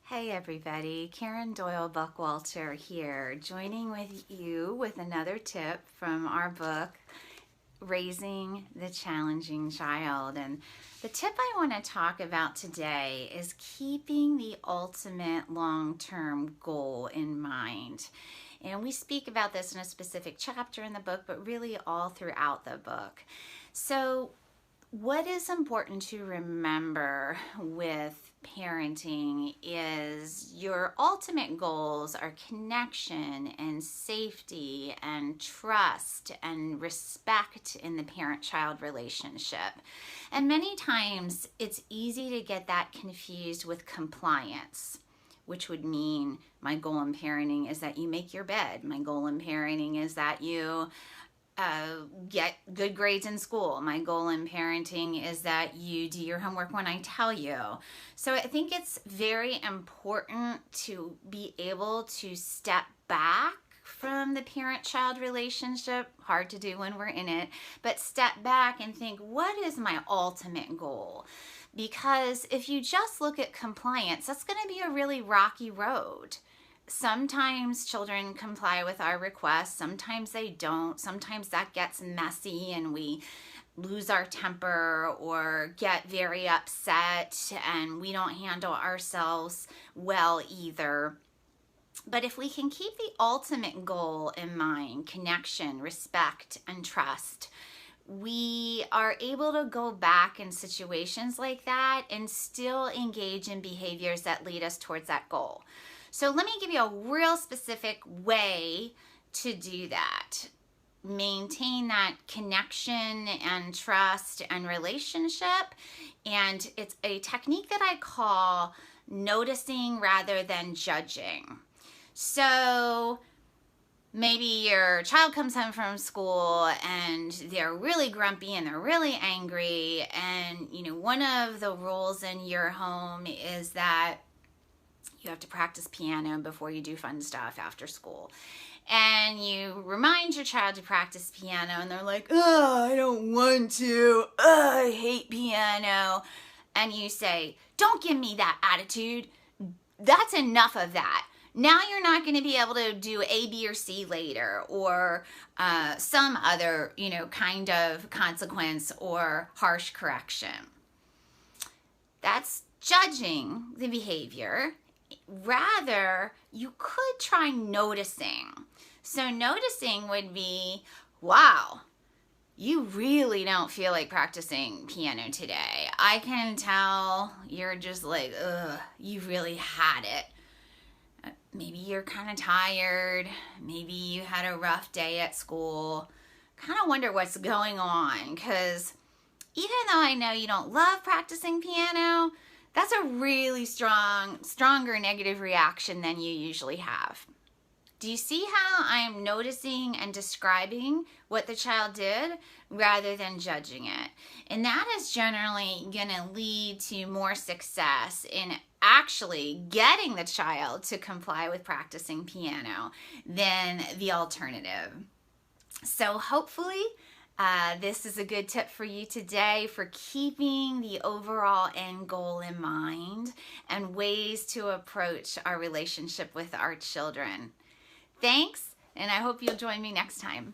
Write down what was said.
Hey everybody, Karen Doyle Buckwalter here, joining with you with another tip from our book, Raising the Challenging Child. And the tip I want to talk about today is keeping the ultimate long-term goal in mind. And we speak about this in a specific chapter in the book, but really all throughout the book. So what is important to remember with parenting is your ultimate goals are connection and safety and trust and respect in the parent-child relationship. And many times it's easy to get that confused with compliance, which would mean my goal in parenting is that you make your bed. My goal in parenting is that you get good grades in school. My goal in parenting is that you do your homework when I tell you. So I think it's very important to be able to step back from the parent-child relationship. Hard to do when we're in it, but step back and think, what is my ultimate goal? Because if you just look at compliance, that's going to be a really rocky road. Sometimes children comply with our requests, sometimes they don't. Sometimes that gets messy and we lose our temper or get very upset and we don't handle ourselves well either. But if we can keep the ultimate goal in mind, connection, respect, and trust, we are able to go back in situations like that and still engage in behaviors that lead us towards that goal. So let me give you a real specific way to do that. Maintain that connection and trust and relationship. And it's a technique that I call noticing rather than judging. So maybe your child comes home from school and they're really grumpy and they're really angry. And, one of the rules in your home is that you have to practice piano before you do fun stuff after school. And you remind your child to practice piano and they're like, oh, I don't want to. Oh, I hate piano. And you say, don't give me that attitude. That's enough of that. Now you're not going to be able to do A, B, or C later, or some other, kind of consequence or harsh correction. That's judging the behavior. Rather, you could try noticing. So noticing would be, wow, you really don't feel like practicing piano today. I can tell you're just like, ugh, you really had it. Maybe you're kind of tired. Maybe you had a rough day at school. Kind of wonder what's going on, because even though I know you don't love practicing piano, that's a really stronger negative reaction than you usually have. Do you see how I'm noticing and describing what the child did rather than judging it? And that is generally going to lead to more success in actually getting the child to comply with practicing piano than the alternative. So hopefully, this is a good tip for you today for keeping the overall end goal in mind and ways to approach our relationship with our children. Thanks, and I hope you'll join me next time.